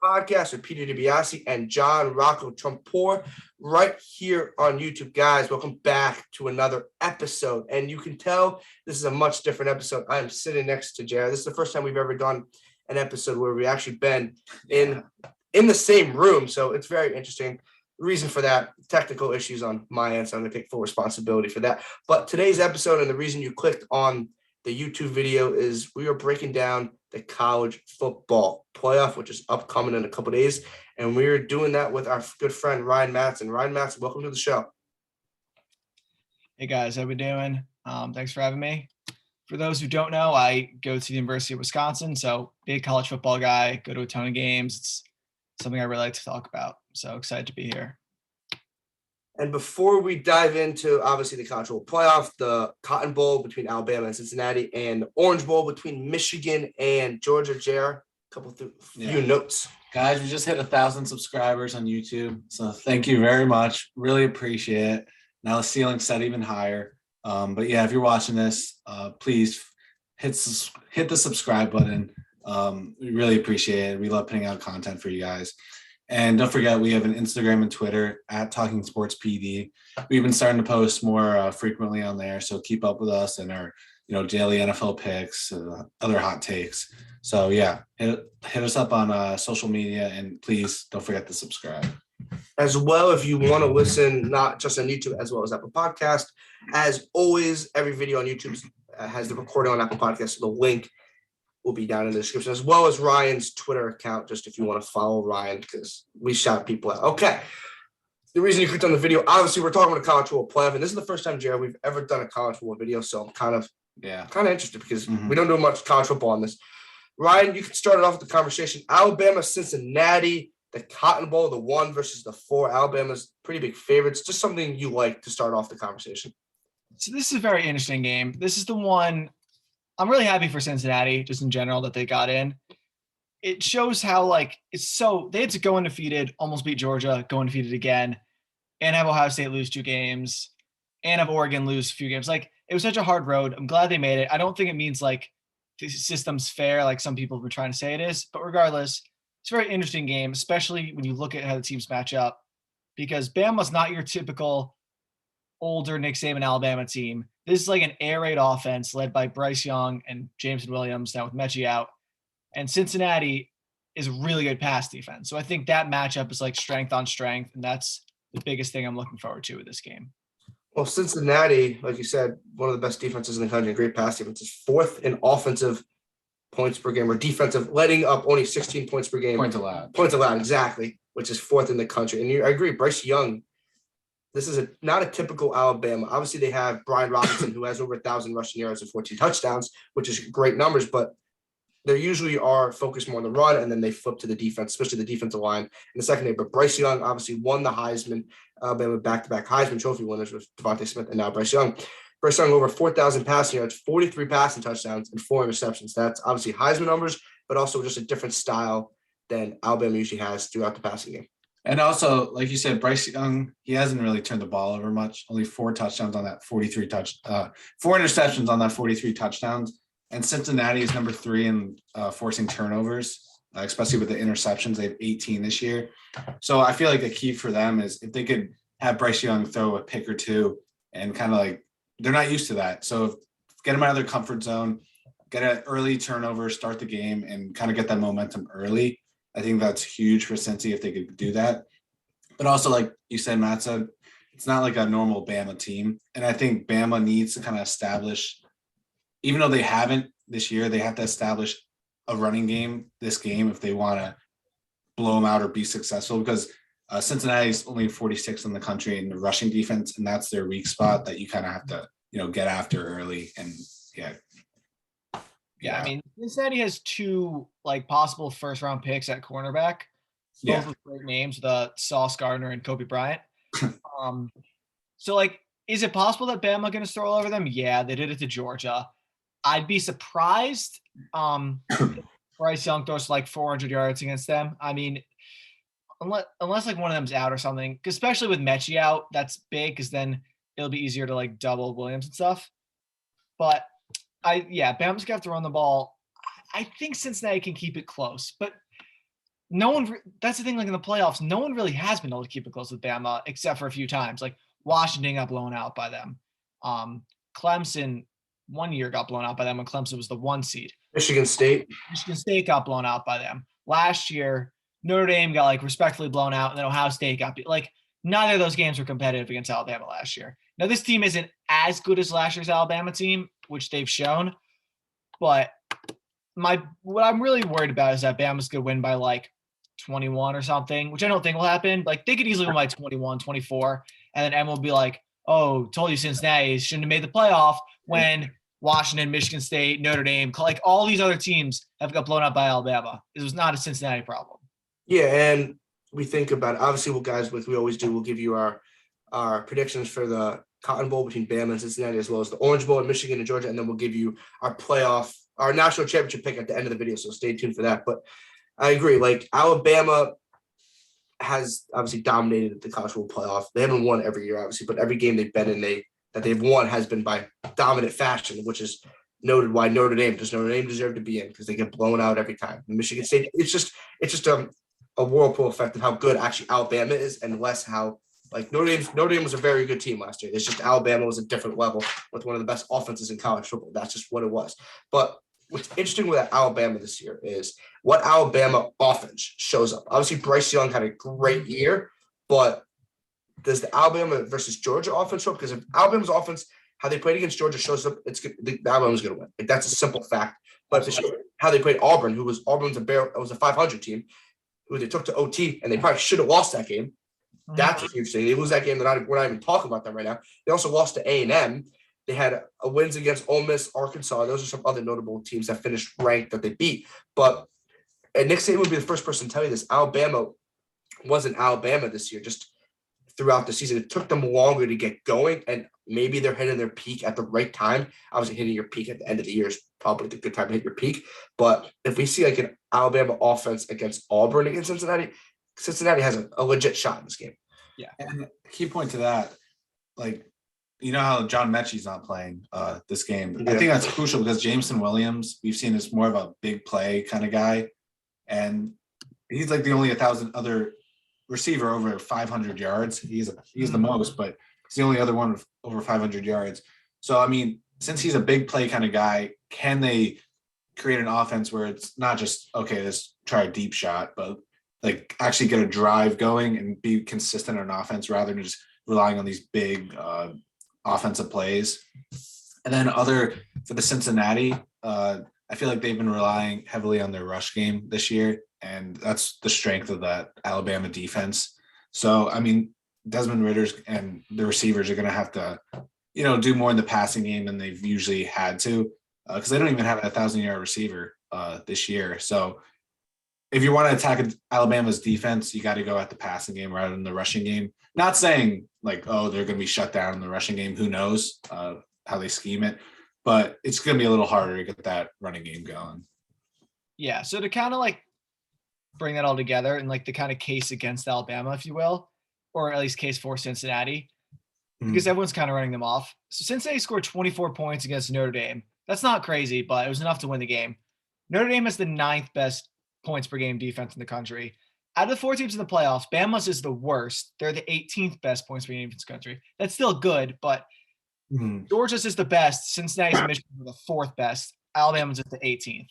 Podcast with Peter DiBiasi and John Rocco Trumpbour right here on YouTube. Guys, welcome back to another episode. And you can tell this is a much different episode. I am sitting next to Jared. This is the first time we've ever done an episode where we actually been in the same room. So it's very interesting. The reason for that, technical issues on my end, so I'm going to take full responsibility for that. But today's episode and the reason you clicked on the YouTube video is we are breaking down the college football playoff, which is upcoming in a couple of days. And we're doing that with our good friend, Ryan Matson. Ryan Matson, welcome to the show. Hey guys, how we doing? Thanks for having me. For those who don't know, I go to the University of Wisconsin, so big college football guy, go to a ton of games. It's something I really like to talk about. So excited to be here. And before we dive into, obviously, the college football playoff, the Cotton Bowl between Alabama and Cincinnati, and the Orange Bowl between Michigan and Georgia, Jared, few notes. Guys, we just hit 1,000 subscribers on YouTube, so thank you very much. Really appreciate it. Now the ceiling's set even higher. But yeah, if you're watching this, please hit the subscribe button. We really appreciate it. We love putting out content for you guys. And don't forget, we have an Instagram and Twitter at Talking Sports PD. We've been starting to post more frequently on there, so keep up with us and our, daily NFL picks, other hot takes. So yeah, hit us up on social media, and please don't forget to subscribe. As well, if you want to listen, not just on YouTube, as well as Apple Podcast. As always, every video on YouTube has the recording on Apple Podcast, so the link will be down in the description, as well as Ryan's Twitter account, just if you want to follow Ryan, because we shout people out. Okay. The reason you clicked on the video, obviously, we're talking about a college football playoff, and this is the first time, Jared, we've ever done a college football video, so I'm kind of interested because we don't do much college football on this. Ryan, you can start it off with the conversation. Alabama, Cincinnati, the Cotton Bowl, the 1 versus the 4. Alabama's pretty big favorites. Just something you like to start off the conversation. So this is a very interesting game. This is the one I'm really happy for Cincinnati, just in general, that they got in. It shows how, they had to go undefeated, almost beat Georgia, go undefeated again, and have Ohio State lose 2 games, and have Oregon lose a few games. It was such a hard road. I'm glad they made it. I don't think it means, the system's fair, like some people have been trying to say it is. But regardless, it's a very interesting game, especially when you look at how the teams match up, because Bama's not your typical older Nick Saban Alabama team. This is like an air raid offense led by Bryce Young and Jameson Williams, now with Mechie out. And Cincinnati is a really good pass defense. So I think that matchup is like strength on strength, and that's the biggest thing I'm looking forward to with this game. Well, Cincinnati, like you said, one of the best defenses in the country, great pass defense, is 4th in offensive points per game, or defensive, letting up only 16 points per game. Points allowed, exactly, which is 4th in the country. And I agree, Bryce Young, this is not a typical Alabama. Obviously, they have Brian Robinson, who has over 1,000 rushing yards and 14 touchdowns, which is great numbers, but they usually are focused more on the run, and then they flip to the defense, especially the defensive line in the secondary. But Bryce Young obviously won the Heisman, Alabama back-to-back Heisman Trophy winners with Devontae Smith and now Bryce Young. Bryce Young over 4,000 passing yards, 43 passing touchdowns, and 4 interceptions. That's obviously Heisman numbers, but also just a different style than Alabama usually has throughout the passing game. And also, like you said, Bryce Young, he hasn't really turned the ball over much. Only 4 touchdowns on that 4 interceptions on that 43 touchdowns. And Cincinnati is number 3 in forcing turnovers, especially with the interceptions. They have 18 this year. So I feel like the key for them is if they could have Bryce Young throw a pick or 2 and kind of they're not used to that. So get them out of their comfort zone, get an early turnover, start the game, and kind of get that momentum early. I think that's huge for Cincy if they could do that. But also, like you said, Matt said, it's not like a normal Bama team. And I think Bama needs to kind of establish, even though they haven't this year, they have to establish a running game this game if they want to blow them out or be successful, because Cincinnati's only 46th in the country in the rushing defense, and that's their weak spot that you kind of have to, get after early. And Yeah, I mean, Cincinnati has 2 possible first-round picks at cornerback. Both with great names, the Sauce Gardner and Kobe Bryant. So is it possible that Bama going to throw all over them? Yeah, they did it to Georgia. I'd be surprised if Bryce Young throws 400 yards against them. I mean, unless one of them's out or something, especially with Mechie out, that's big because then it'll be easier to double Williams and stuff. But Bama's got to run the ball. I think Cincinnati can keep it close, but no one. That's the thing. Like in the playoffs, no one really has been able to keep it close with Bama, except for a few times. Like Washington got blown out by them. Clemson one year got blown out by them when Clemson was the 1 seed. Michigan State. Michigan State got blown out by them. Last year, Notre Dame got like respectfully blown out, and then Ohio State got beat. Like neither of those games were competitive against Alabama last year. Now this team isn't as good as last year's Alabama team, which they've shown, but what I'm really worried about is that Bama's going to win by like 21 or something, which I don't think will happen. Like they could easily win by 21, 24, and then Emma will be like, "Oh, told you Cincinnati shouldn't have made the playoff when Washington, Michigan State, Notre Dame, like all these other teams have got blown out by Alabama. It was not a Cincinnati problem." Yeah, and we think about it. Obviously, what guys with we always do. We'll give you our predictions for the Cotton Bowl between Bama and Cincinnati, as well as the Orange Bowl in Michigan and Georgia, and then we'll give you our national championship pick at the end of the video. So stay tuned for that. But I agree. Like Alabama has obviously dominated the college football playoff. They haven't won every year, obviously, but every game they've been in, that they've won has been by dominant fashion, which is noted why Notre Dame deserve to be in because they get blown out every time. Michigan State, it's just a whirlpool effect of how good actually Alabama is, and less how like Notre Dame was a very good team last year. It's just Alabama was a different level with one of the best offenses in college football. That's just what it was. But what's interesting with Alabama this year is what Alabama offense shows up. Obviously, Bryce Young had a great year, but does the Alabama versus Georgia offense show up? Because if Alabama's offense, how they played against Georgia shows up, the Alabama's going to win. Like, that's a simple fact. But how they played Auburn, Auburn's was a 500 team, who they took to OT, and they probably should have lost that game. That's a huge thing. They lose that game. We're not even talking about them right now. They also lost to A&M. They had a wins against Ole Miss, Arkansas. Those are some other notable teams that finished ranked that they beat. And Nick Saban would be the first person to tell you this. Alabama wasn't Alabama this year, just throughout the season. It took them longer to get going, and maybe they're hitting their peak at the right time. Obviously, hitting your peak at the end of the year is probably the good time to hit your peak. But if we see like an Alabama offense against Auburn against Cincinnati has a legit shot in this game. Yeah. And key point to that, like, you know how John Mechie's not playing this game. Yeah. I think that's crucial because Jameson Williams, we've seen is more of a big play kind of guy. And he's like the only 1,000 other receiver over 500 yards. He's the most, but he's the only other one with over 500 yards. So, I mean, since he's a big play kind of guy, can they create an offense where it's not just, okay, let's try a deep shot, but like actually get a drive going and be consistent on offense rather than just relying on these big offensive plays. And then for the Cincinnati, I feel like they've been relying heavily on their rush game this year, and that's the strength of that Alabama defense. So, I mean, Desmond Ridder's and the receivers are going to have to, do more in the passing game than they've usually had to, because they don't even have a 1,000-yard receiver this year. So if you want to attack Alabama's defense, you got to go at the passing game rather than the rushing game. Not saying like, oh, they're going to be shut down in the rushing game. Who knows how they scheme it, but it's going to be a little harder to get that running game going. Yeah. So to kind of like bring that all together and like the kind of case against Alabama, if you will, or at least case for Cincinnati, because everyone's kind of running them off. So Cincinnati scored 24 points against Notre Dame. That's not crazy, but it was enough to win the game. Notre Dame has the 9th best points per game defense in the country. Out of the 4 teams in the playoffs, Bama's is the worst. They're the 18th best points per game defense in the country. That's still good, but Georgia's is the best. Cincinnati's and Michigan are the 4th best. Alabama's at the 18th.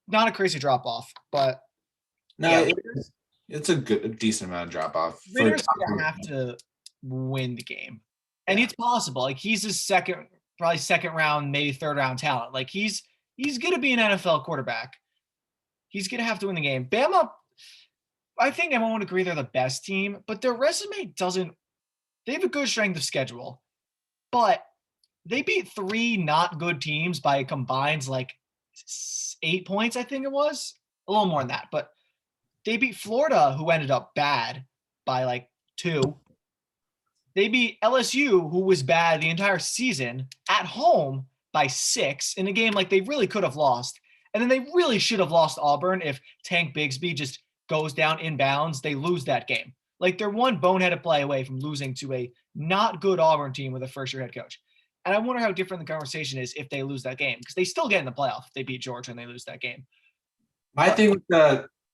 Not a crazy drop off, but no, it's a decent amount of drop off. Ritter's gonna have to win the game, and it's possible. Like he's his probably second round, maybe third round talent. Like he's gonna be an NFL quarterback. He's gonna have to win the game. Bama, I think everyone would agree they're the best team, but their resume doesn't. They have a good strength of schedule, but they beat 3 not good teams by a combined like 8 points. I think it was a little more than that, but they beat Florida, who ended up bad, by like 2. They beat LSU, who was bad the entire season, at home by 6 in a game like they really could have lost. And then they really should have lost Auburn if Tank Bigsby just goes down inbounds. They lose that game. Like they're one boneheaded play away from losing to a not good Auburn team with a first-year head coach. And I wonder how different the conversation is if they lose that game, because they still get in the playoff if they beat Georgia and they lose that game. My thing with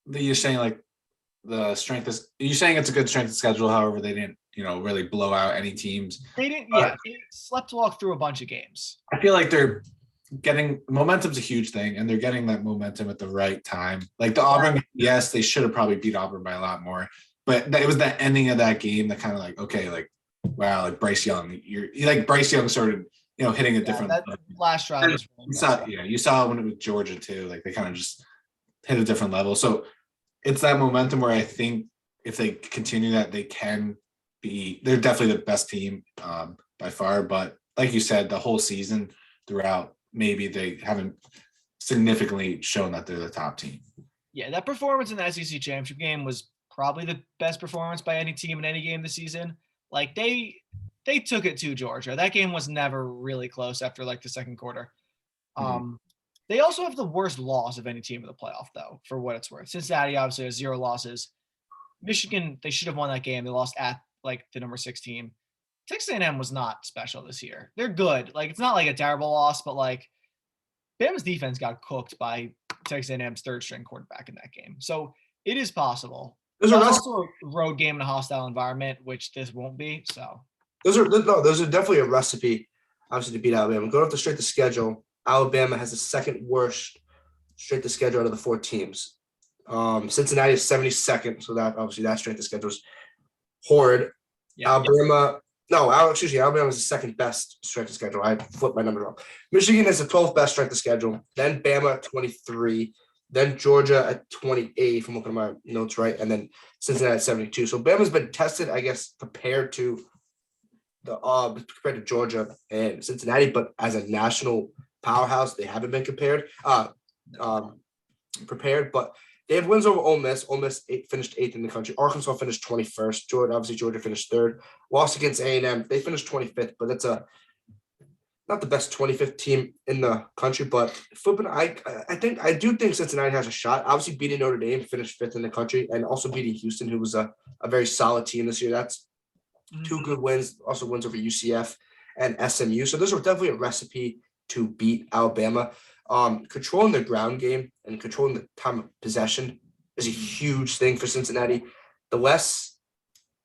you're saying like the strength is, you're saying it's a good strength of schedule. However, they didn't, really blow out any teams. They didn't. Yeah, they slept walk through a bunch of games. I feel like they're getting momentum's a huge thing, and they're getting that momentum at the right time. Like the Auburn, yes, they should have probably beat Auburn by a lot more, but it was the ending of that game that kind of like, okay, like wow, like Bryce Young, you're like Bryce Young started, hitting a different. That last drive was really you saw when it was Georgia too. Like they kind of just hit a different level. So it's that momentum where I think if they continue that, they can be. They're definitely the best team by far. But like you said, the whole season throughout, maybe they haven't significantly shown that they're the top team. Yeah, that performance in the SEC championship game was probably the best performance by any team in any game this season. Like they took it to Georgia. That game was never really close after like the second quarter. They also have the worst loss of any team in the playoff, though, for what it's worth. Cincinnati obviously has 0 losses. Michigan, they should have won that game. They lost at like the number 6 team. Texas A&M was not special this year. They're good. Like it's not like a terrible loss, but like Bama's defense got cooked by Texas A&M's third string quarterback in that game. So it is possible. There's also a road game in a hostile environment, which this won't be. So those are definitely a recipe, obviously, to beat Alabama. Going off the straight to schedule, Alabama has the second worst straight to schedule out of the 4 teams. Cincinnati is 72nd, so that obviously that straight to schedule is horrid. Yeah, Alabama is the second best strength of schedule. I flipped my number wrong. Michigan is the 12th best strength of schedule. Then Bama at 23. Then Georgia at 28, if I'm looking at my notes right. And then Cincinnati at 72. So Bama's been tested, I guess, compared to Georgia and Cincinnati, but as a national powerhouse, they haven't been prepared. But they have wins over Ole Miss. Ole Miss finished 8th in the country. Arkansas finished 21st. Georgia finished 3rd. Lost against A&M. They finished 25th, but that's not the best 25th team in the country. But flipping, I do think Cincinnati has a shot. Obviously, beating Notre Dame, finished 5th in the country, and also beating Houston, who was a very solid team this year. That's 2 good wins. Also wins over UCF and SMU. So those are definitely a recipe to beat Alabama. Controlling the ground game and controlling the time of possession is a huge thing for Cincinnati. The less,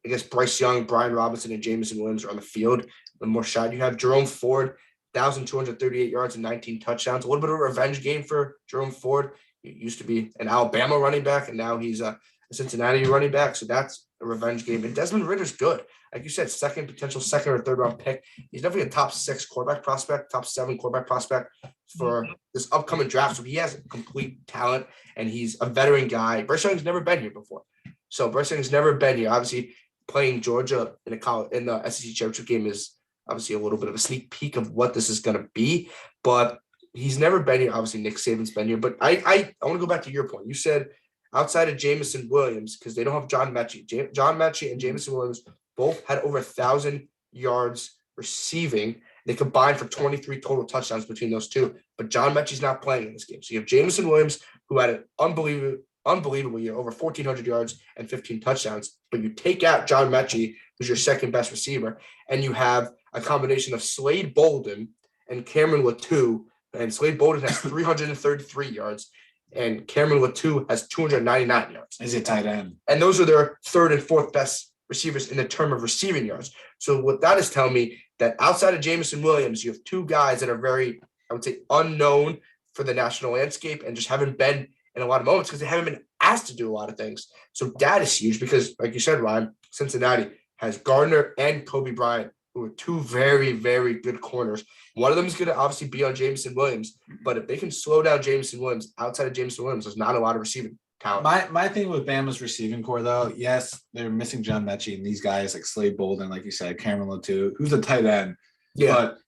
I guess, Bryce Young, Brian Robinson, and Jamison Williams are on the field, the more shot you have. Jerome Ford, 1,238 yards and 19 touchdowns. A little bit of a revenge game for Jerome Ford. He used to be an Alabama running back, and now he's a Cincinnati running back. So that's a revenge game. And Desmond Ritter's good. Like you said, potential second or third round pick. He's definitely a top 6 quarterback prospect, top 7 quarterback prospect for this upcoming draft. So he has complete talent, and he's a veteran guy. Bryce Young's never been here before. So Bryce Young's never been here. Obviously, playing Georgia in the SEC championship game is obviously a little bit of a sneak peek of what this is going to be. But he's never been here. Obviously, Nick Saban's been here. But I want to go back to your point. You said outside of Jamison Williams, because they don't have John Mechie. John Mechie and Jamison Williams both had over 1,000 yards receiving. They combined for 23 total touchdowns between those two. But John Mechie's not playing in this game. So you have Jamison Williams, who had an unbelievable year, over 1,400 yards and 15 touchdowns. But you take out John Mechie, who's your second best receiver, and you have a combination of Slade Bolden and Cameron Latou. And Slade Bolden has 333 yards. And Cameron Latou has 299 yards. Is it tight end? And those are their 3rd and 4th best receivers in the term of receiving yards. So what that is telling me, that outside of Jamison Williams, you have 2 guys that are very, I would say, unknown for the national landscape and just haven't been in a lot of moments because they haven't been asked to do a lot of things. So that is huge because, like you said, Ryan, Cincinnati has Gardner and Kobe Bryant, who are 2 very, very good corners. One of them is going to obviously be on Jamison Williams, but if they can slow down Jamison Williams, outside of Jamison Williams, there's not a lot of receiving talent. My thing with Bama's receiving core, though, yes, they're missing John Mechie and these guys like Slade Bolden, like you said, Cameron Latou, who's a tight end. Yeah. But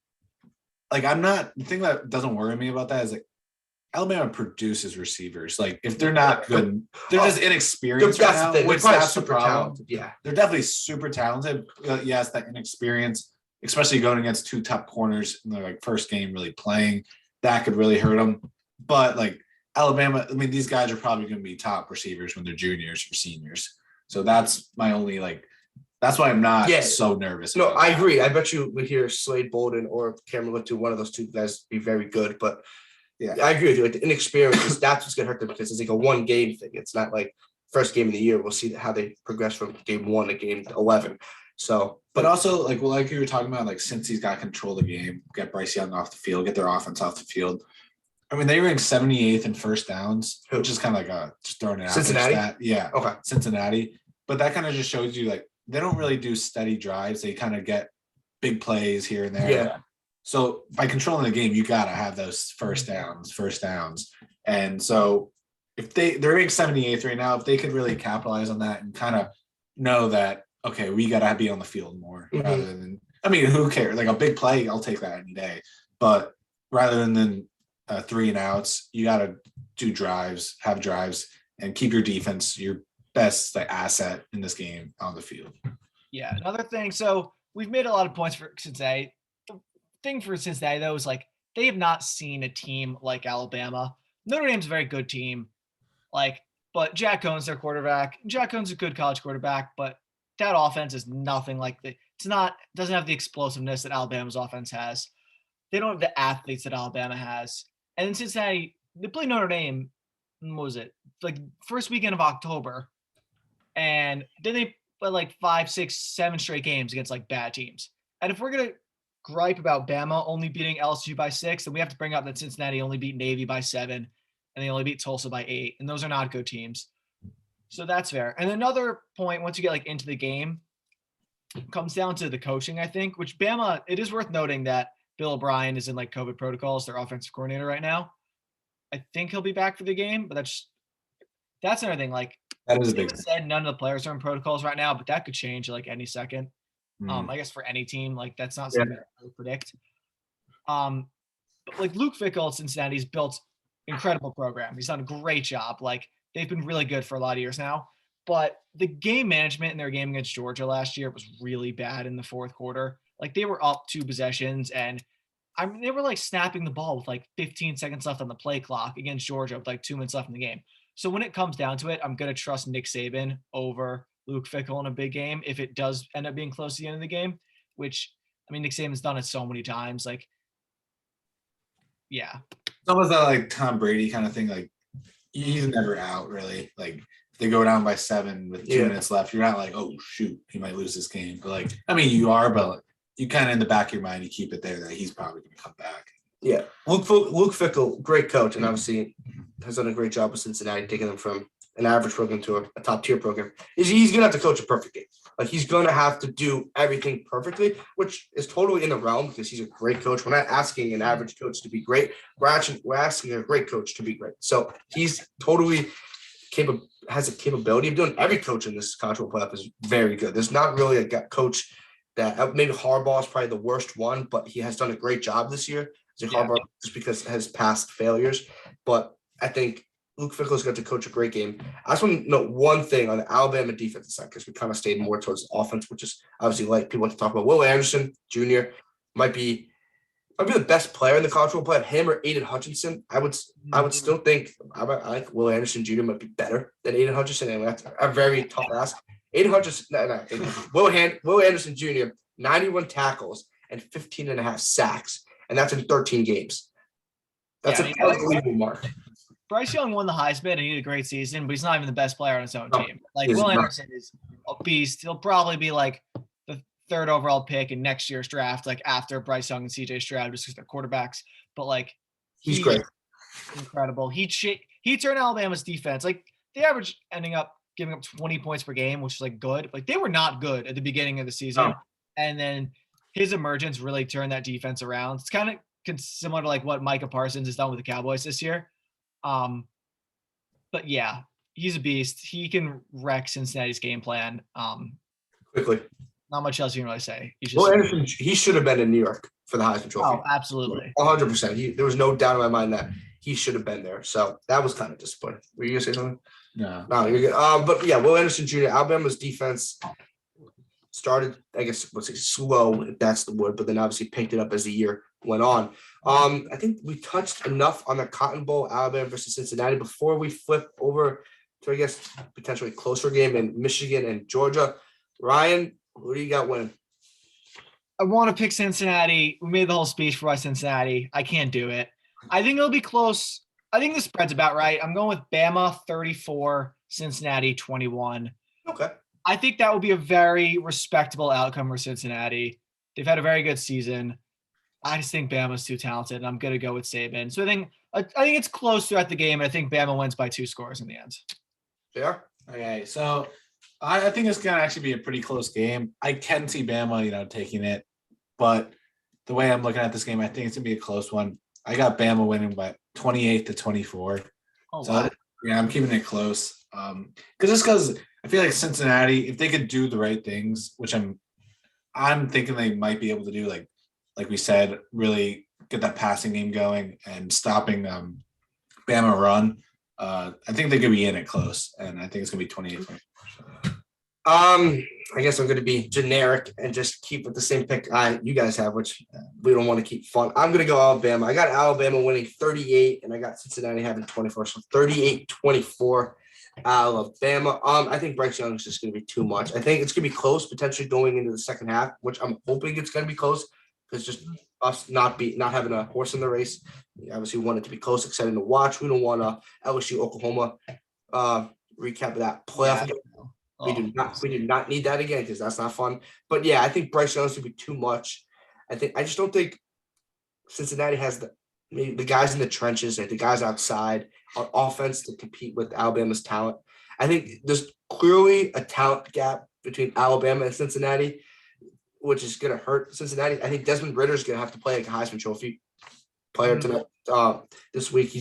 like the thing that doesn't worry me about that is like Alabama produces receivers. Like if they're not good, they're just inexperienced right now. Which that's the problem. Talented. Yeah. They're definitely super talented. Yes, that inexperience, especially going against 2 top corners in their like first game really playing, that could really hurt them. But like Alabama, I mean, these guys are probably going to be top receivers when they're juniors or seniors. So that's my only that's why I'm not so nervous. No, I agree. I bet you would hear Slade Bolden or Cameron Latou, one of those 2 guys, be very good. But Yeah. I agree with you. Like the inexperience, that's what's gonna hurt them because it's like a one game thing. It's not like first game of the year. We'll see how they progress from game 1 to game 11. So, But also, like you were talking about, like since he's got control of the game, get Bryce Young off the field, get their offense off the field. I mean, they ranked 78th in first downs, which is kind of like just throwing it out. Cincinnati? Stat. Yeah. Okay. Cincinnati. But that kind of just shows you like they don't really do steady drives. They kind of get big plays here and there. Yeah. So by controlling the game, you gotta have those first downs. And so if they're ranked 78th right now, if they could really capitalize on that and kind of know that, okay, we gotta be on the field more rather than, I mean, who cares? Like a big play, I'll take that any day. But rather than 3 and outs, you gotta do drives, have drives, and keep your defense your best asset in this game on the field. Yeah, another thing. So we've made a lot of points for Cincinnati. The thing for Cincinnati, though, is like they have not seen a team like Alabama. Notre Dame's a very good team. But Jack Cohn's their quarterback. Jack Cohn's a good college quarterback, but that offense is nothing like doesn't have the explosiveness that Alabama's offense has. They don't have the athletes that Alabama has. And in Cincinnati, they play Notre Dame, what was it? Like first weekend of October. And then they play like 5, 6, 7 straight games against like bad teams. And if we're going to gripe about Bama only beating LSU by 6, then we have to bring up that Cincinnati only beat Navy by 7, and they only beat Tulsa by 8. And those are not good teams. So that's fair. And another point, once you get like into the game, comes down to the coaching, I think, which Bama, it is worth noting that Bill O'Brien is in like COVID protocols, their offensive coordinator right now. I think he'll be back for the game, but that's another thing. Like that is a big said, none of the players are in protocols right now, but that could change like any second. I guess for any team, like that's not something I would predict. But like Luke Fickell at Cincinnati's built incredible program. He's done a great job. Like they've been really good for a lot of years now. But the game management in their game against Georgia last year was really bad in the fourth quarter. Like they were up 2 possessions and they were like snapping the ball with like 15 seconds left on the play clock against Georgia with like 2 minutes left in the game. So when it comes down to it, I'm going to trust Nick Saban over Luke Fickell in a big game if it does end up being close to the end of the game, which, I mean, Nick Saban's done it so many times. Like, yeah. It's almost that like Tom Brady kind of thing. Like he's never out really. Like if they go down by 7 with 2 minutes left, you're not like, oh shoot, he might lose this game. But like, I mean, you are, but you kind of in the back of your mind, you keep it there that he's probably going to come back. Yeah, Luke Fickell, great coach, and obviously has done a great job with Cincinnati, taking them from an average program to a top tier program. He's going to have to coach a perfect game. Like he's going to have to do everything perfectly, which is totally in the realm because he's a great coach. We're not asking an average coach to be great. We're asking a great coach to be great. So he's totally has a capability of doing. Every coach in this college football playoff is very good. There's not really a coach that maybe Harbaugh is probably the worst one, but he has done a great job this year. Harbaugh just because it has past failures, but I think Luke Fickell's got to coach a great game. I just want to note one thing on the Alabama defensive side because we kind of stayed more towards offense, which is obviously like people want to talk about. Will Anderson Jr. might be the best player in the college football playoff. Him or Aiden Hutchinson, I would still think I think Will Anderson Jr. might be better than Aiden Hutchinson, and that's a very tough ask. Aiden Hutchinson, Will Anderson Jr. 91 tackles and 15.5 sacks. And that's in 13 games. That's an unbelievable mark. Bryce Young won the Heisman and he had a great season, but he's not even the best player on his own team. Like Will Anderson is a beast. He'll probably be like the 3rd overall pick in next year's draft, like after Bryce Young and CJ Stroud, just because they're quarterbacks. But like he's great, incredible. He turned Alabama's defense. Like they averaged ending up giving up 20 points per game, which is like good. Like they were not good at the beginning of the season, and then his emergence really turned that defense around. It's kind of similar to like what Micah Parsons has done with the Cowboys this year. But yeah, he's a beast. He can wreck Cincinnati's game plan. Quickly. Not much else you can really say. Well, Anderson, he should have been in New York for the Heisman Trophy. Oh, absolutely. 100%. There was no doubt in my mind that he should have been there. So that was kind of disappointing. Were you going to say something? No, you're good. But yeah, Will Anderson Jr., Alabama's defense started, I guess, slow, if that's the word, but then obviously picked it up as the year went on. I think we touched enough on the Cotton Bowl, Alabama versus Cincinnati, before we flip over to, I guess, potentially closer game in Michigan and Georgia. Ryan, who do you got winning? I want to pick Cincinnati. We made the whole speech for why Cincinnati. I can't do it. I think it'll be close. I think the spread's about right. I'm going with Bama 34, Cincinnati 21. Okay. I think that would be a very respectable outcome for Cincinnati. They've had a very good season. I just think Bama's too talented, and I'm going to go with Saban. So I think it's close throughout the game. And I think Bama wins by 2 scores in the end. Yeah. Okay, so I think it's gonna actually be a pretty close game. I can see Bama, taking it, but the way I'm looking at this game, I think it's gonna be a close one. I got Bama winning by 28-24. Oh, So wow. yeah, I'm keeping it close. Because I feel like Cincinnati, if they could do the right things, which I'm thinking they might be able to do, like we said, really get that passing game going and stopping Bama run. I think they could be in it close, and I think it's gonna be 28. I guess I'm going to be generic and just keep with the same pick you guys have, which we don't want to keep fun. I'm going to go Alabama. I got Alabama winning 38, and I got Cincinnati having 24. So 38-24, Alabama. I think Bryce Young is just going to be too much. I think it's going to be close, potentially going into the second half, which I'm hoping it's going to be close because just us not having a horse in the race. We obviously want it to be close, exciting to watch. We don't want LSU Oklahoma recap of that playoff. Yeah. We do not need that again because that's not fun. But yeah, I think Bryce Young's gonna be too much. I just don't think Cincinnati has the guys in the trenches, like the guys outside on offense to compete with Alabama's talent. I think there's clearly a talent gap between Alabama and Cincinnati, which is gonna hurt Cincinnati. I think Desmond Ritter's gonna have to play like a Heisman Trophy player tonight. This week,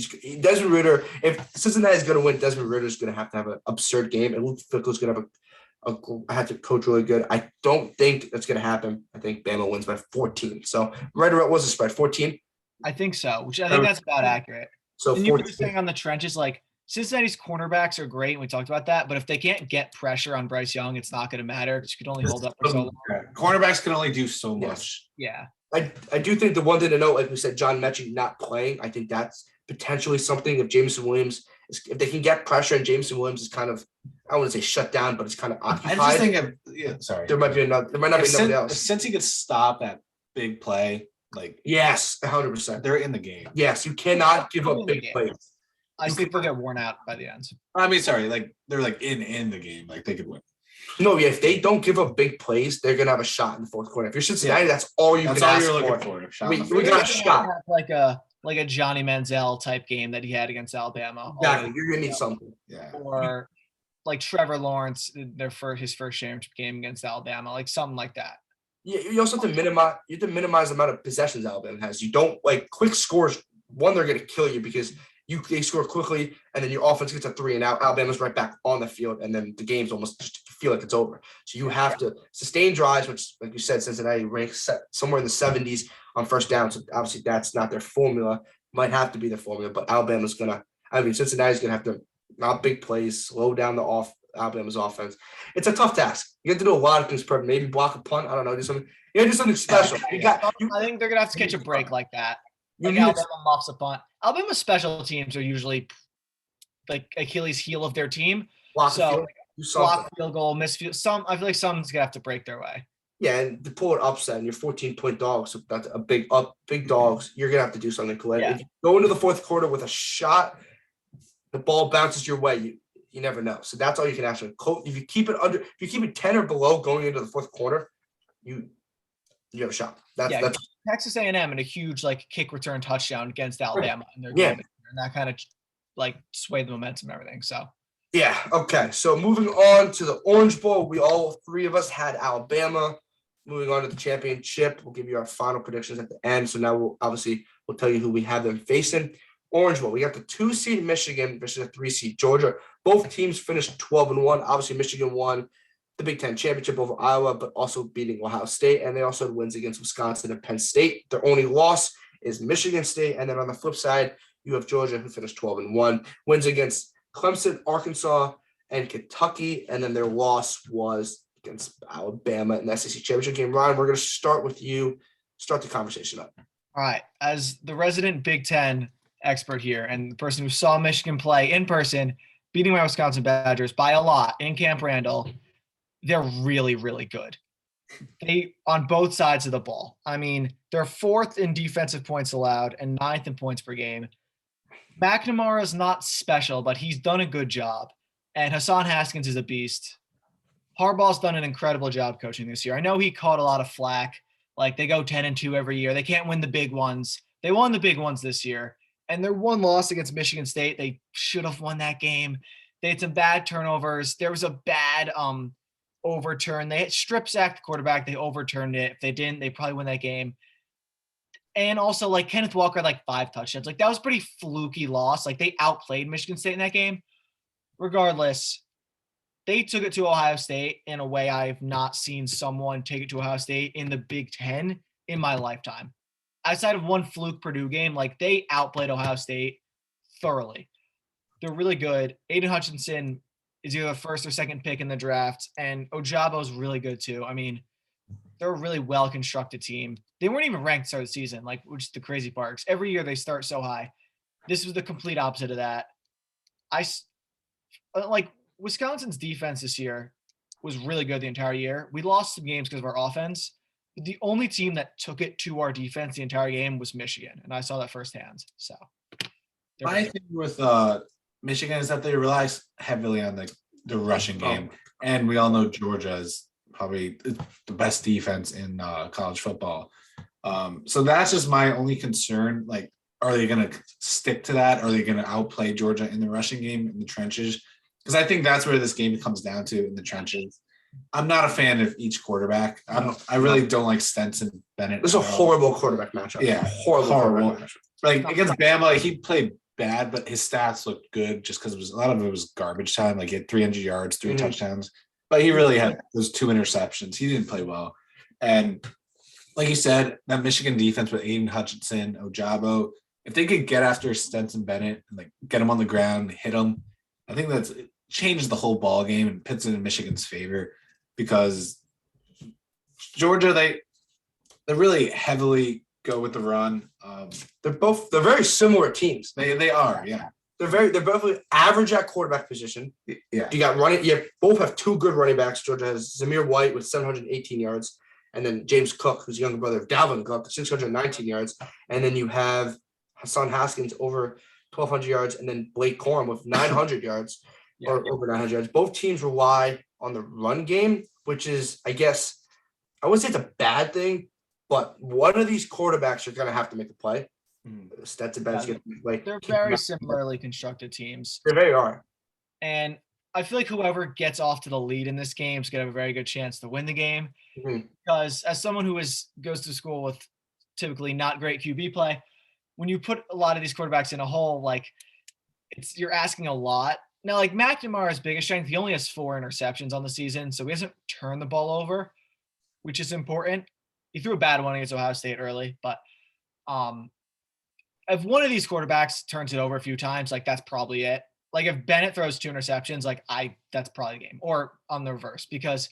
Desmond Ridder. If Cincinnati is going to win, Desmond Ridder is going to have an absurd game, and Luke Fickell's going to have to coach really good. I don't think that's going to happen. I think Bama wins by 14. So right around, what's the spread? 14. I think so, which I think that's about accurate. So and you were saying on the trenches, like Cincinnati's cornerbacks are great, and we talked about that. But if they can't get pressure on Bryce Young, it's not going to matter because you can only hold up for so long. Cornerbacks can only do so much. Yeah. I do think the one thing to note, like we said, John Mechie not playing, I think that's potentially something if Jameson Williams if they can get pressure and Jameson Williams is kind of, I wouldn't say shut down, but it's kind of occupied. I just think there might not be nobody else. Since he could stop that big play, yes, 100%. They're in the game. Yes, you cannot give up big plays. I think they'll get worn out by the end. I mean, sorry, they're in the game, they could win. No, yeah, if they don't give up big plays, they're gonna have a shot in the fourth quarter. If you're Cincinnati, that's all you can ask for. We got a shot. Like a Johnny Manziel type game that he had against Alabama. Exactly. You're gonna need something. Yeah. Or like Trevor Lawrence, his first championship game against Alabama, like something like that. Yeah, you also have to minimize the amount of possessions Alabama has. You don't quick scores. One, they're gonna kill you because they score quickly, and then your offense gets a 3 and out. Alabama's right back on the field, and then the game's almost just feel like it's over. So you have to sustain drives, which, like you said, Cincinnati ranks somewhere in the 70s on first down. So obviously that's not their formula. Might have to be their formula, but Cincinnati's gonna have to not big plays, slow down Alabama's offense. It's a tough task. You have to do a lot of things. Maybe block a punt. I don't know. Do something. You gotta do something special. I think they're gonna have to catch a break like that. Alabama muffs a punt. Alabama's special teams are usually like Achilles heel of their team. Block field goal, miss field. I feel like someone's gonna have to break their way. Yeah, and to pull an upset, and you're 14-point dogs. So that's a big dogs. You're gonna have to do something cool. Yeah. If you go into the fourth quarter with a shot, the ball bounces your way. You never know. So that's all you can actually. If you keep it 10 or below going into the fourth quarter, you have a shot. That's Texas A&M and a huge kick return touchdown against Alabama in their game, and that kind of swayed the momentum and everything. So yeah, okay. So moving on to the Orange Bowl, all three of us had Alabama. Moving on to the championship, we'll give you our final predictions at the end. So now we'll tell you who we have them facing. Orange Bowl, we got the 2-seed Michigan versus the 3-seed Georgia. Both teams finished 12-1. Obviously, Michigan won the Big Ten championship over Iowa, but also beating Ohio State. And they also had wins against Wisconsin and Penn State. Their only loss is Michigan State. And then on the flip side, you have Georgia, who finished 12-1. Wins against Clemson, Arkansas, and Kentucky. And then their loss was against Alabama in the SEC championship game. Ryan, we're going to start with you. Start the conversation up. All right. As the resident Big Ten expert here and the person who saw Michigan play in person, beating my Wisconsin Badgers by a lot in Camp Randall, they're really, really good. They on both sides of the ball. I mean, They're fourth in defensive points allowed and ninth in points per game. McNamara's not special, but he's done a good job. And Hassan Haskins is a beast. Harbaugh's done an incredible job coaching this year. I know he caught a lot of flack. Like, they go 10-2 every year. They can't win the big ones. They won the big ones this year. And their one loss against Michigan State, they should have won that game. They had some bad turnovers. There was a bad overturn. They strip sacked the quarterback. They overturned it. If they didn't, they probably win that game. And also, like, Kenneth Walker had like 5 touchdowns. Like, that was a pretty fluky loss. Like, they outplayed Michigan State in that game. Regardless, they took it to Ohio State in a way I've not seen someone take it to Ohio State in the Big Ten in my lifetime. Outside of one fluke Purdue game, like, they outplayed Ohio State thoroughly. They're really good. Aiden Hutchinson is either the first or second pick in the draft, and Ojabo's really good too. I mean, they're a really well-constructed team. They weren't even ranked to start the season, like, which is the crazy part. Every year they start so high. This was the complete opposite of that. Wisconsin's defense this year was really good the entire year. We lost some games because of our offense. But the only team that took it to our defense the entire game was Michigan, and I saw that firsthand. So My thing with Michigan is that they rely heavily on the rushing game, and we all know Georgia is probably the best defense in college football. So that's just my only concern. Like, are they going to stick to that? Are they going to outplay Georgia in the rushing game in the trenches? Because I think that's where this game comes down to, in the trenches. I'm not a fan of each quarterback. I really don't like Stenson Bennett. This is a horrible quarterback matchup. Yeah, horrible matchup. Like, against Bama, he played bad, but his stats looked good just because a lot of it was garbage time. Like, he had 300 yards, 3 touchdowns, but he really had those 2 interceptions. He didn't play well. And like you said, that Michigan defense with Aiden Hutchinson, Ojabo, if they could get after Stenson Bennett and, like, get him on the ground, hit him, I think that's changed the whole ball game and puts it in Michigan's favor, because Georgia, they really heavily go with the run. They're very similar teams. They are, yeah. They're both average at quarterback position. Yeah. You both have 2 good running backs. Georgia has Zamir White with 718 yards, and then James Cook, who's the younger brother of Dalvin Cook, 619 yards. And then you have Hassan Haskins over 1,200 yards, and then Blake Corum with 900 yards or over 900 yards. Both teams rely on the run game, which is, I guess, I wouldn't say it's a bad thing, but one of these quarterbacks are going to have to make a play. Stetson Bennett's going to make a play. They're very similarly constructed teams. They very are. And I feel like whoever gets off to the lead in this game is going to have a very good chance to win the game. Because as someone who goes to school with typically not great QB play, when you put a lot of these quarterbacks in a hole, like, you're asking a lot. Now, like, McNamara's biggest strength, he only has 4 interceptions on the season, so he hasn't turned the ball over, which is important. He threw a bad one against Ohio State early, but if one of these quarterbacks turns it over a few times, like, that's probably it. Like, if Bennett throws 2 interceptions, like, that's probably the game, or on the reverse, because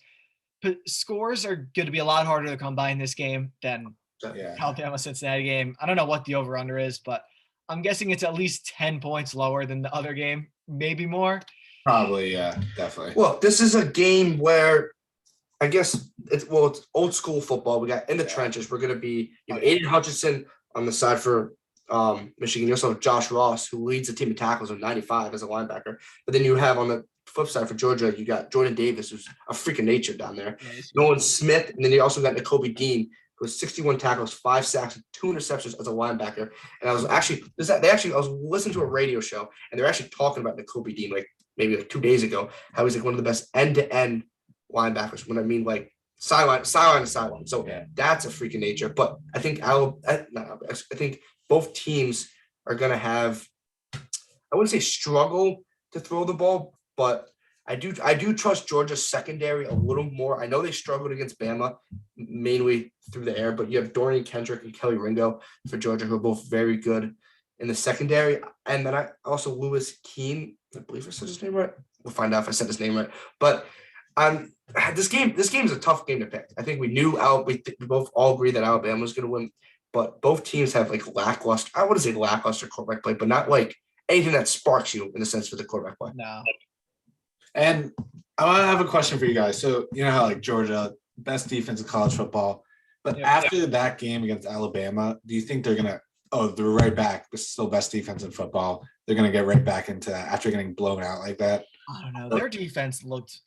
scores are going to be a lot harder to come by in this game than Alabama Cincinnati game. I don't know what the over under is, but I'm guessing it's at least 10 points lower than the other game, maybe more. Probably, yeah, definitely. Well, this is a game where I guess it's old school football. We got in the trenches. We're going to be Aiden Hutchinson on the side for Michigan. You also have Josh Ross, who leads the team in tackles with 95 as a linebacker. But then you have on the flip side for Georgia, you got Jordan Davis, who's a freak of nature down there. Nolan Smith, and then you also got Nakobe Dean, who has 61 tackles, 5 sacks, and 2 interceptions as a linebacker. And I was I was listening to a radio show, and they're actually talking about Nakobe Dean maybe 2 days ago, how he's one of the best end-to-end linebackers. When I mean, like, sideline to sideline. So that's a freak of nature. But I think I think both teams are going to have, I wouldn't say struggle to throw the ball, but I do trust Georgia's secondary a little more. I know they struggled against Bama mainly through the air, but you have Dorian Kendrick and Kelly Ringo for Georgia, who are both very good in the secondary. And then I also Lewis Keene, I believe I said his name right. We'll find out if I said his name right. But this game is a tough game to pick. I think we both all agree that Alabama was going to win, but both teams have lackluster. I wouldn't say lackluster quarterback play, but not anything that sparks you in the sense for the quarterback play. No. And I want to have a question for you guys. So, you know how Georgia, best defense in college football, But after that game against Alabama, do you think they're gonna? Oh, they're right back. This is still best defense in football. They're gonna get right back into that after getting blown out like that. I don't know. Their defense looked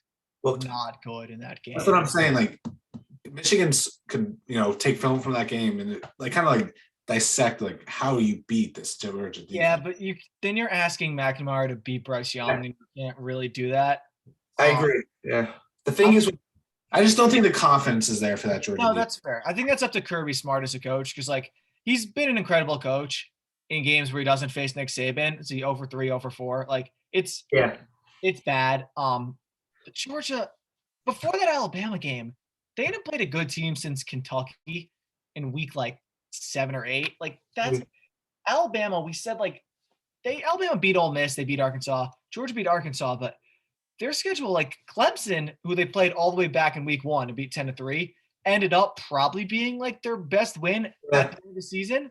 not good in that game. That's what I'm saying. Like Michigan's could take film from that game and kind of like dissect like how you beat this Georgia defense. Yeah, but then you're asking McNamara to beat Bryce Young, and you can't really do that. I agree. Yeah. The thing is, I just don't think the confidence is there for that Georgia. No, that's fair. I think that's up to Kirby Smart as a coach because like he's been an incredible coach in games where he doesn't face Nick Saban. It's 0 for 3, 0 for 4. Like it's bad. Georgia before that Alabama game, they hadn't played a good team since Kentucky in week like 7 or 8. Like that's Alabama. We said like Alabama beat Ole Miss, they beat Arkansas, Georgia beat Arkansas, but their schedule, like Clemson, who they played all the way back in week 1 and beat 10-3, ended up probably being like their best win at the end of the season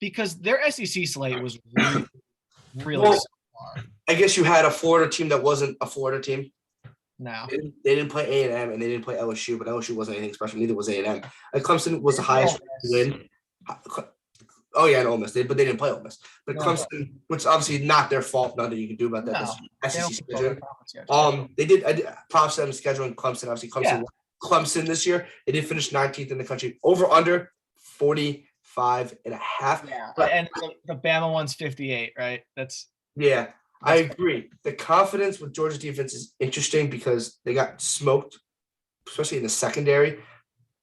because their SEC slate was really smart. I guess you had a Florida team that wasn't a Florida team. No. They didn't play A&M and they didn't play LSU, but LSU wasn't anything special. Neither was A&M. Like Clemson was the highest win. Oh yeah, and Ole Miss, but they didn't play Ole Miss. But Clemson, which is obviously not their fault, nothing you can do about that. No, SEC schedule. They did. I did props to them scheduling Clemson. Obviously, Clemson this year they did finish 19th in the country. Over under 45.5. Yeah, and the Bama one's 58, right? That's I agree. The confidence with Georgia's defense is interesting because they got smoked, especially in the secondary.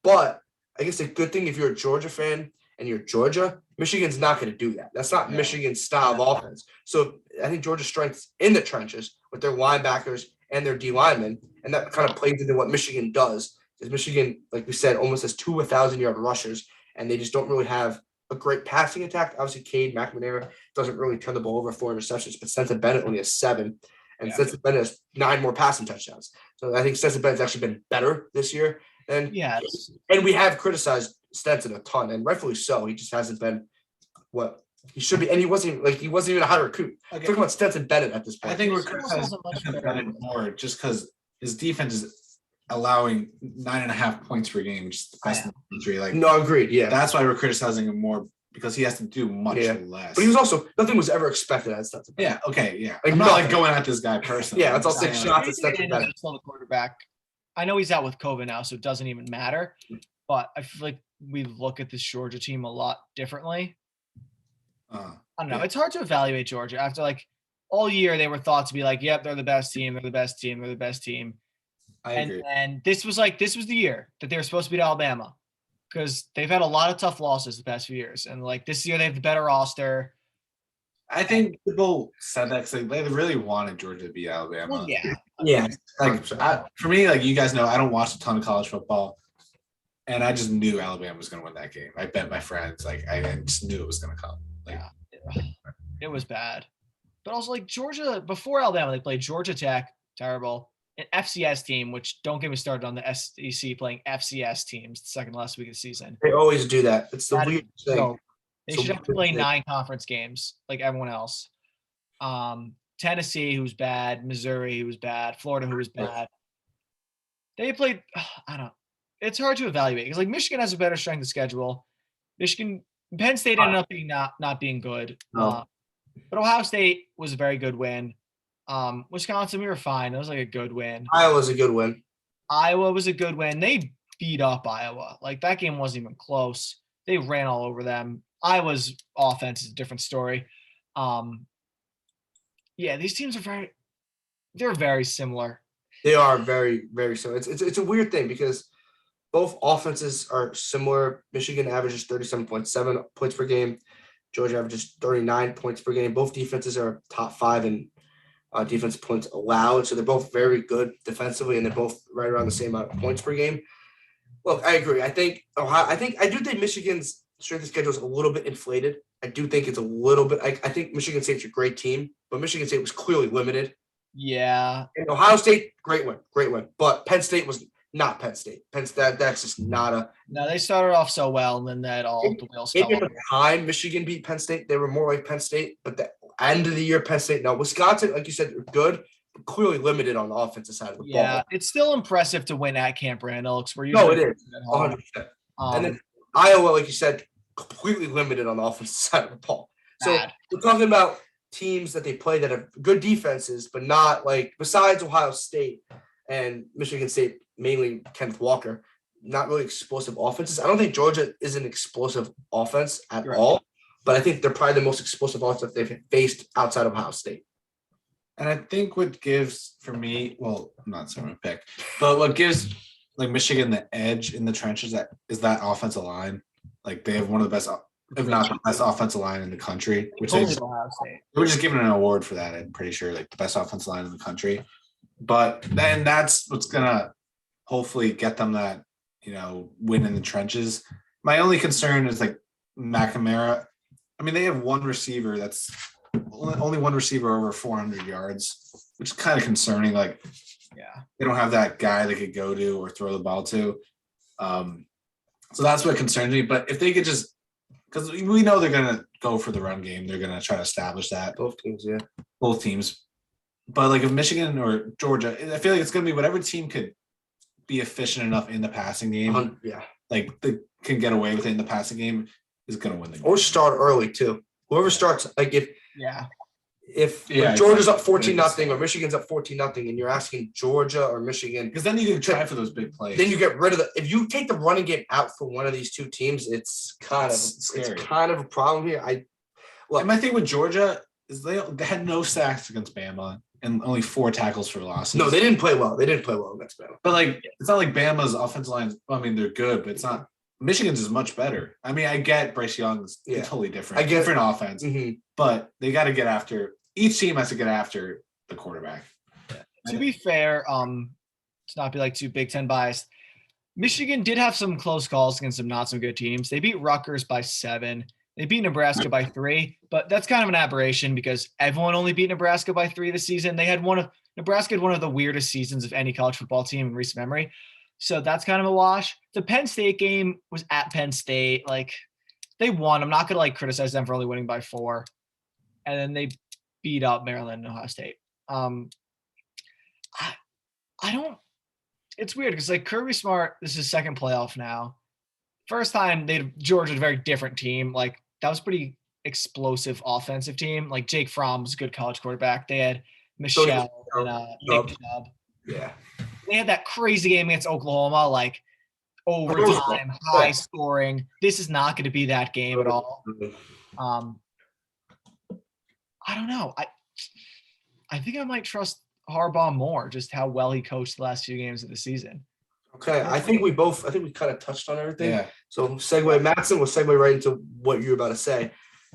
But I guess the good thing if you're a Georgia fan and you're Georgia, Michigan's not going to do that. That's not Michigan's style of offense. So I think Georgia's strength's in the trenches with their linebackers and their D linemen, and that kind of plays into what Michigan does. Because Michigan, like we said, almost has 2 1,000-yard rushers, and they just don't really have a great passing attack. Obviously, Cade McNamara doesn't really turn the ball over 4 interceptions, but Stetson Bennett only has 7, and Stetson Bennett has 9 more passing touchdowns. So I think Stetson Bennett's actually been better this year. And we have criticized Stetson a ton, and rightfully so. He just hasn't been what he should be, and he wasn't even a high recruit. Okay. Talking about Stetson Bennett at this point. I think we're criticizing Bennett more just because his defense is allowing 9.5 points per game, which is the best in the country. Like, no, agreed. Yeah, that's why we're criticizing him more because he has to do much less. But he was also nothing was ever expected at Stetson Bennett. Yeah. Okay. Yeah. Like, I'm not like going at this guy personally. Yeah, let's all take shots at Stetson Bennett. Still the quarterback. I know he's out with COVID now, so it doesn't even matter. But I feel like we look at this Georgia team a lot differently. I don't know. It's hard to evaluate Georgia after like all year they were thought to be like, yep, they're the best team. They're the best team. They're the best team. I agree. And this was the year that they were supposed to beat Alabama because they've had a lot of tough losses the past few years. And like this year they have the better roster. I think people said that because they really wanted Georgia to beat Alabama. Well, yeah. Like for me, like you guys know, I don't watch a ton of college football, and I just knew Alabama was going to win that game. I bet my friends, like I just knew it was going to come. Like, it was bad, but also like Georgia before Alabama, they played Georgia Tech, terrible, an FCS team, which don't get me started on the SEC playing FCS teams the second last week of the season. They always do that. It's the weird thing. So they should have to play 9 conference games like everyone else. Tennessee, who's bad. Missouri, who was bad. Florida, who was bad. They played. I don't know. It's hard to evaluate because like Michigan has a better strength of schedule. Penn State ended up being not being good. No. But Ohio State was a very good win. Wisconsin, we were fine. It was like a good win. Iowa's a good win. Iowa was a good win. They beat up Iowa. Like that game wasn't even close. They ran all over them. Iowa's offense is a different story. These teams are very similar. They are very, very similar. It's a weird thing because both offenses are similar. Michigan averages 37.7 points per game. Georgia averages 39 points per game. Both defenses are top 5 in defensive points allowed. So they're both very good defensively, and they're both right around the same amount of points per game. Look, I agree. I do think Michigan's strength of schedule is a little bit inflated. I do think it's a little bit. I think Michigan State's a great team, but Michigan State was clearly limited. Yeah. And Ohio State, great win. But Penn State was not Penn State. That's just not a. No, they started off so well, and then the wheels fell off. At the time Michigan beat Penn State, they were more like Penn State. But the end of the year, Penn State. No, Wisconsin, like you said, are good, but clearly limited on the offensive side of the ball. Yeah, it's still impressive to win at Camp Randall. We're usually it is. 100%. And then Iowa, like you said, completely limited on the offensive side of the ball. So Bad. we're talking about teams that they play that have good defenses, but not like besides Ohio State and Michigan State, mainly Kenneth Walker, not really explosive offenses. I don't think Georgia is an explosive offense at all, but I think they're probably the most explosive offense they've faced outside of Ohio State. And I think what gives for me, well, I'm not saying a pick, but what gives like Michigan the edge in the trenches is that offensive line. Like they have one of the best, if not the best offensive line in the country, which they were just given an award for that. I'm pretty sure, like the best offensive line in the country. But then that's what's gonna hopefully get them that, win in the trenches. My only concern is like McNamara. I mean, they have one receiver that's only one receiver over 400 yards, which is kind of concerning. Like, they don't have that guy they could go to or throw the ball to. So that's what concerns me. But if they could just, because we know they're going to go for the run game, they're going to try to establish that. Both teams, yeah. Both teams. But like if Michigan or Georgia, I feel like it's going to be whatever team could be efficient enough in the passing game. Like they can get away with it in the passing game is going to win the game. Or start early too. Whoever starts, like if Georgia's up 14-0 or Michigan's up 14-0 and you're asking Georgia or Michigan, because then you can try for those big plays. Then you get rid of if you take the running game out for one of these two teams, it's kind of scary. It's kind of a problem here. And my thing with Georgia is they had no sacks against Bama and only 4 tackles for losses. No, they didn't play well. They didn't play well against Bama. But like, it's not like Bama's offensive line. I mean, they're good, but it's not. Michigan's is much better. I mean, I get Bryce Young's totally different. Different offense, but they got to get after. Each team has to get after the quarterback. To be fair, to not be like too Big Ten biased, Michigan did have some close calls against some not so good teams. They beat Rutgers by 7. They beat Nebraska by 3, but that's kind of an aberration because everyone only beat Nebraska by 3 this season. Nebraska had one of the weirdest seasons of any college football team in recent memory. So that's kind of a wash. The Penn State game was at Penn State. Like, they won. I'm not going to like criticize them for only winning by 4. And then they beat up Maryland and Ohio State. I don't – it's weird because, like, Kirby Smart, this is his second playoff now. First time Georgia was a very different team. Like, that was pretty explosive offensive team. Like, Jake Fromm was a good college quarterback. They had Michelle and Nick Chubb. Yeah. They had that crazy game against Oklahoma, like overtime, high scoring. This is not going to be that game at all. I don't know. I think I might trust Harbaugh more, just how well he coached the last few games of the season. Okay, I think we kind of touched on everything. Yeah. So segue, Matson, we'll segue right into what you're about to say.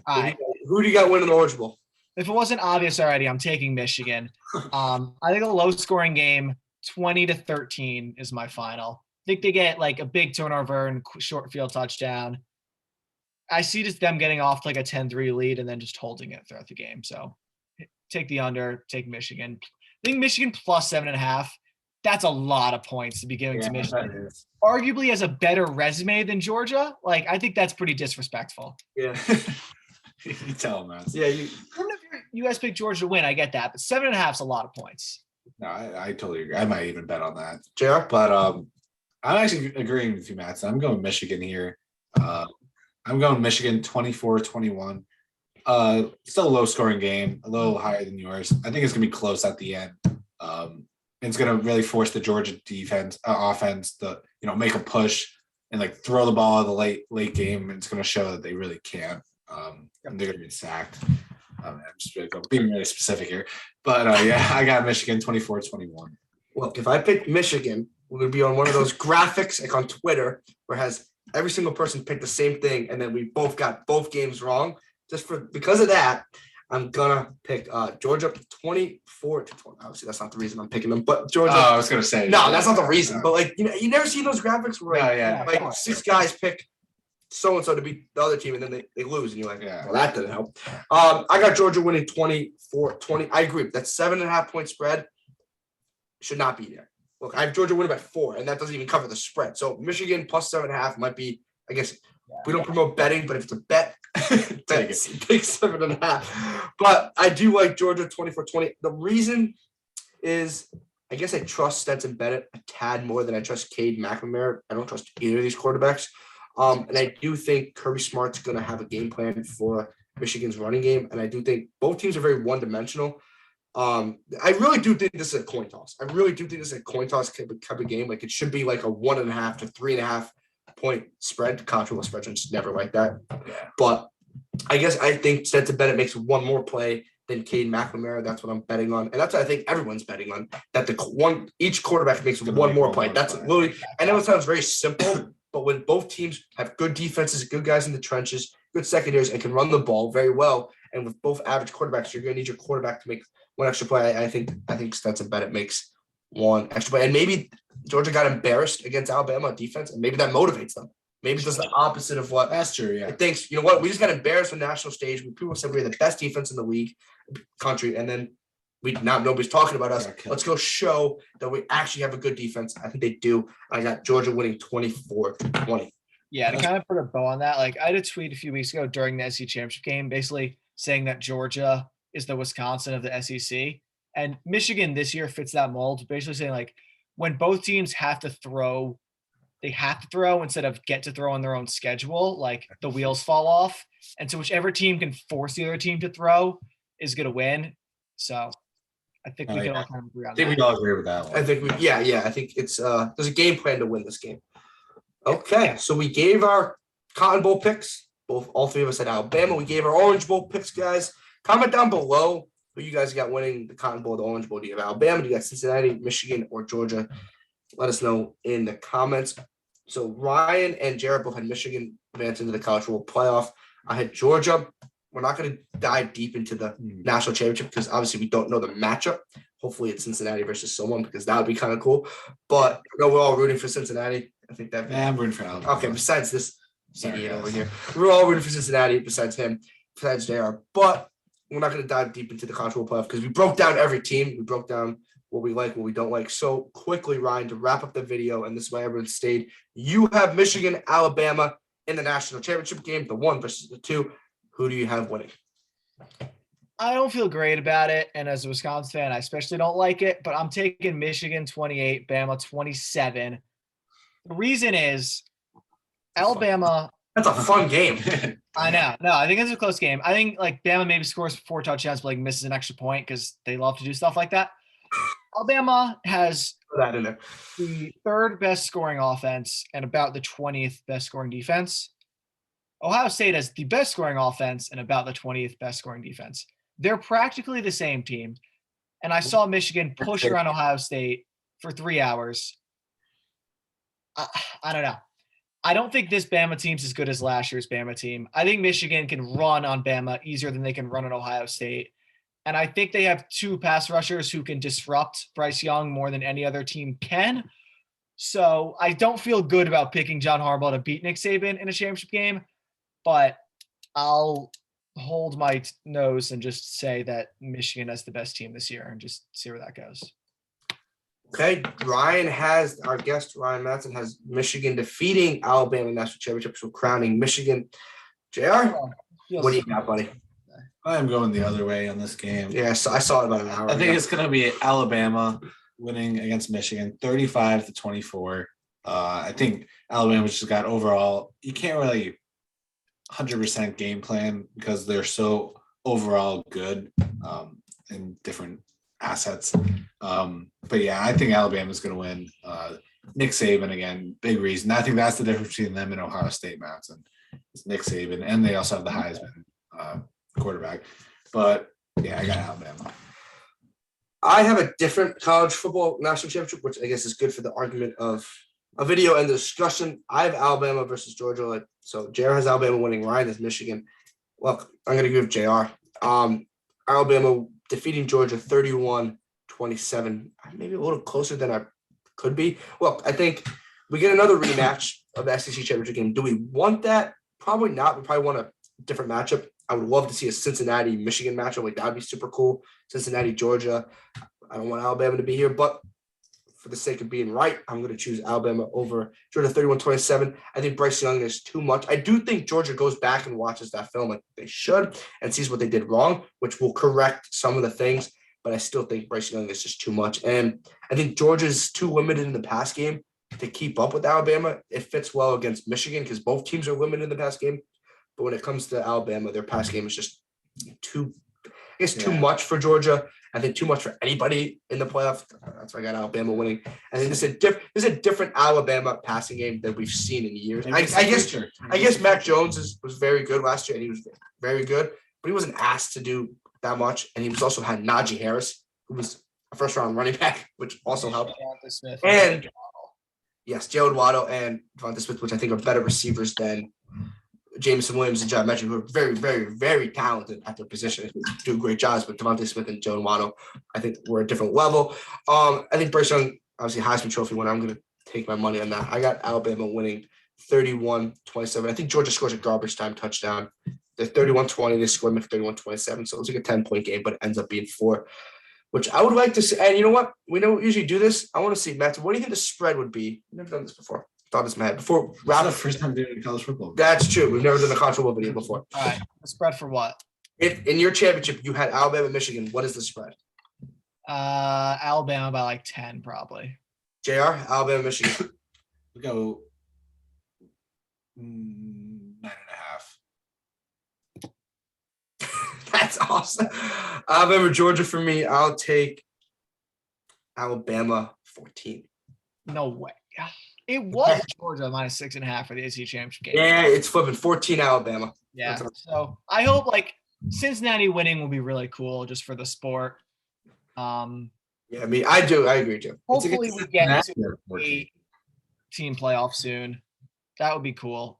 All right. Who do you got winning the Orange Bowl? If it wasn't obvious already, I'm taking Michigan. I think a low-scoring game, 20-13 is my final. I think they get like a big turnover and short field touchdown. I see just them getting off to like a 10-3 lead and then just holding it throughout the game. So take the under, take Michigan. I think Michigan plus 7.5. That's a lot of points to be giving to Michigan. Arguably has a better resume than Georgia. Like, I think that's pretty disrespectful. Yeah. You tell them that. Yeah. Even if you guys pick Georgia to win, I get that. But 7.5 is a lot of points. No, I totally agree. I might even bet on that. JR? But I'm actually agreeing with you, Matt. So I'm going Michigan here. I'm going Michigan 24-21. Still a low-scoring game, a little higher than yours. I think it's going to be close at the end. It's going to really force the Georgia offense to, make a push and like throw the ball in the late game. And it's going to show that they really can. And they're going to get sacked. I'm just being really specific here. But I got Michigan 24-21. Look, if I pick Michigan, we're going to be on one of those graphics like on Twitter where it has every single person picked the same thing, and then we both got both games wrong. Because of that, I'm gonna pick Georgia 24-20. Obviously, that's not the reason I'm picking them, but Georgia. Oh, I was gonna say no, that's not the reason. But like you never see those graphics where like 6 guys pick so and so to beat the other team, and then they lose, and you're like, well, that didn't help. I got Georgia winning 24-20. I agree. That 7.5 point spread should not be there. Look, I have Georgia winning by 4, and that doesn't even cover the spread. So Michigan plus 7.5 might be, I guess. We don't promote betting, but if it's a bet, take 7.5. But I do like Georgia 24-20. The reason is, I guess I trust Stetson Bennett a tad more than I trust Cade McNamara. I don't trust either of these quarterbacks. And I do think Kirby Smart's going to have a game plan for Michigan's running game. And I do think both teams are very one-dimensional. I really do think this is a coin toss. I really do think this is a coin toss type of game. Like it should be like a 1.5 to 3.5 point spread. College football spreads are just never like that. But I guess I think Stetson Bennett makes one more play than Cade McNamara. That's what I'm betting on, and that's what I think everyone's betting on. That each quarterback makes one more play. That's really. I know it sounds very simple, but when both teams have good defenses, good guys in the trenches, good secondaries, and can run the ball very well, and with both average quarterbacks, you're going to need your quarterback to make one extra play. I think Stetson Bennett makes one extra play, and maybe Georgia got embarrassed against Alabama defense, and maybe that motivates them. Maybe it does the opposite of what. That's true. Yeah. It thinks, you know what, we just got embarrassed on the national stage. People said we were the best defense in the league, country, and then nobody's talking about us. Let's go show that we actually have a good defense. I think they do. I got Georgia winning 24-20. Yeah, to kind of put a bow on that, like I had a tweet a few weeks ago during the SEC championship game, basically saying that Georgia is the Wisconsin of the SEC, and Michigan this year fits that mold. Basically saying like when both teams have to throw. They have to throw instead of get to throw on their own schedule, like the wheels fall off. And so whichever team can force the other team to throw is going to win. So I think we can all kind of agree on that. I think we all agree with that one. I think I think it's there's a game plan to win this game. Okay, so we gave our Cotton Bowl picks. All three of us at Alabama. We gave our Orange Bowl picks, guys. Comment down below who you guys got winning the Cotton Bowl, the Orange Bowl. Do you have Alabama? Do you got Cincinnati, Michigan, or Georgia? Let us know in the comments. So Ryan and Jared both had Michigan advance into the college football playoff. I had Georgia. We're not going to dive deep into the national championship because obviously we don't know the matchup. Hopefully it's Cincinnati versus someone because that would be kind of cool. But we're all rooting for Cincinnati. I think that. Yeah, I'm rooting for Alabama. Okay, besides this idiot over here, we're all rooting for Cincinnati. Besides him, besides JR. But we're not going to dive deep into the college football playoff because we broke down every team. We broke down what we like, what we don't like. So quickly, Ryan, to wrap up the video, and this is why everyone stayed. You have Michigan, Alabama in the national championship game, the 1 versus the 2. Who do you have winning? I don't feel great about it. And as a Wisconsin fan, I especially don't like it, but I'm taking Michigan 28, Bama 27. The reason is Alabama. That's a fun game. I know. No, I think it's a close game. I think like Bama maybe scores 4 touchdowns, but like misses an extra point because they love to do stuff like that. Alabama has the 3rd best scoring offense and about the 20th best scoring defense. Ohio State has the best scoring offense and about the 20th best scoring defense. They're practically the same team. And I saw Michigan push around Ohio State for 3 hours. I don't know. I don't think this Bama team's as good as last year's Bama team. I think Michigan can run on Bama easier than they can run on Ohio State. And I think they have 2 pass rushers who can disrupt Bryce Young more than any other team can. So I don't feel good about picking John Harbaugh to beat Nick Saban in a championship game, but I'll hold my nose and just say that Michigan is the best team this year and just see where that goes. Okay, our guest Ryan Matson has Michigan defeating Alabama in the national championship, so crowning Michigan. JR, what do you got, buddy? I'm going the other way on this game. Yeah, so I saw it about an hour I think ago. it's going to be Alabama winning against Michigan, 35-24. I think Alabama just got overall. You can't really 100% game plan because they're so overall good in different assets. But yeah, I think Alabama's going to win. Nick Saban again, big reason. I think that's the difference between them and Ohio State, Matson. It's Nick Saban, and they also have the Heisman quarterback. But yeah, I got Alabama. I have a different college football national championship, which I guess is good for the argument of a video and the discussion. I have Alabama versus Georgia. So JR has Alabama winning. Ryan has Michigan. Well, I'm going to give JR. Alabama defeating Georgia 31-27, maybe a little closer than I could be. Well, I think we get another rematch of the SEC championship game. Do we want that? Probably not. We probably want a different matchup. I would love to see a Cincinnati-Michigan matchup. Like, that would be super cool. Cincinnati-Georgia. I don't want Alabama to be here, but for the sake of being right, I'm going to choose Alabama over Georgia 31-27. I think Bryce Young is too much. I do think Georgia goes back and watches that film like they should and sees what they did wrong, which will correct some of the things, but I still think Bryce Young is just too much. And I think Georgia's too limited in the pass game to keep up with Alabama. It fits well against Michigan because both teams are limited in the pass game. But when it comes to Alabama, their pass game is just too much for Georgia. I think too much for anybody in the playoff. That's why I got Alabama winning. I think this is a different Alabama passing game than we've seen in years. I guess Mac Jones was very good last year, and he was very good, but he wasn't asked to do that much. And he was also had Najee Harris, who was a first-round running back, which also helped. And yes, Jalen Waddle and Devonta Smith, which I think are better receivers than Jameson Williams and John Metchie, who are very, very, very talented at their position, do great jobs. But Devonta Smith and Jalen Waddle, I think, were a different level. I think Bryce Young, obviously, Heisman Trophy winner. I'm going to take my money on that. I got Alabama winning 31-27. I think Georgia scores a garbage time touchdown. They're 31-20. They scored 31-27. So it was like a 10-point game, but it ends up being 4, which I would like to see. And you know what? We don't usually do this. I want to see, Matt, what do you think the spread would be? We've never done this before. Thought this in my head before. That's the first time doing college football. That's true. We've never done a college football video before. All right. The spread for what? If in your championship you had Alabama, Michigan, what is the spread? Alabama by like 10, probably. JR, Alabama, Michigan. We go 9.5. That's awesome. Alabama, Georgia for me. I'll take Alabama 14. No way. It was Georgia minus 6.5 for the ACC championship game. Yeah, it's flipping 14 Alabama. Yeah. So I hope like Cincinnati winning will be really cool just for the sport. Yeah, I mean, I agree, Jim. Hopefully we get to a team playoff soon. That would be cool.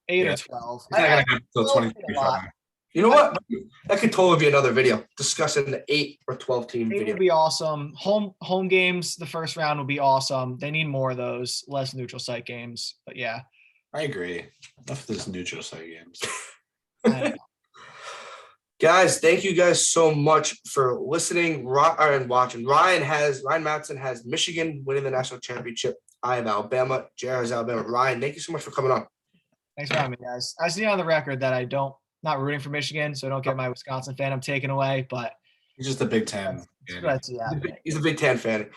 8 or 12. It's not gonna happen until 2025. You know what? That could totally be another video discussing the 8 or 12 team video. It would be awesome. Home games, the first round would be awesome. They need more of those, less neutral site games. But yeah. I agree. Enough of those neutral site games. Guys, thank you guys so much for listening and watching. Ryan Matson has Michigan winning the national championship. I have Alabama. Jared has Alabama. Ryan, thank you so much for coming on. Thanks for having me, guys. I see on the record that not rooting for Michigan, so don't get my Wisconsin fandom taken away. But he's just a Big Ten. He's a Big Ten fan.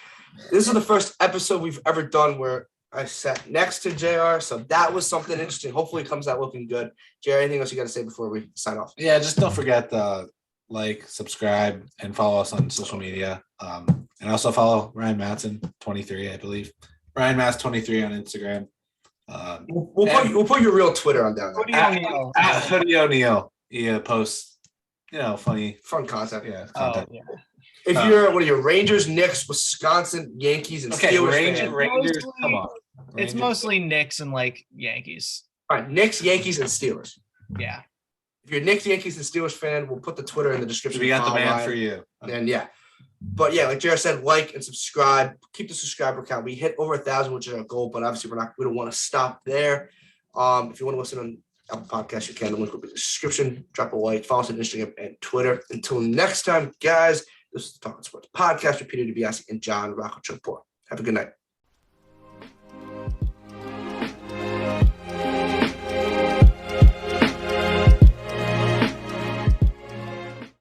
This is the first episode we've ever done where I sat next to JR, so that was something interesting. Hopefully, it comes out looking good. JR, anything else you got to say before we sign off? Yeah, just don't forget to like, subscribe, and follow us on social media. And also follow Ryan Matson 23, I believe. Ryan Matson 23 on Instagram. We'll put your real Twitter on down there. At Hoodie O'Neal. He posts, fun content. Yeah, content. Oh, yeah. If you're Rangers, Knicks, Wisconsin, Yankees, and Steelers. Rangers, come on. It's mostly Knicks and like Yankees. All right, Knicks, Yankees, and Steelers. Yeah. If you're a Knicks, Yankees, and Steelers fan, we'll put the Twitter in the description. We got the man for you. And yeah. But yeah, like Jared said, like and subscribe. Keep the subscriber count. We hit over 1,000, which is our goal, but obviously we don't want to stop there. If you want to listen on Apple Podcasts, you can. The link will be in the description. Drop a like, follow us on Instagram and Twitter. Until next time, guys, this is the Talking Sports Podcast with Peter DiBiasi and John Rocco Trumpbour. Have a good night.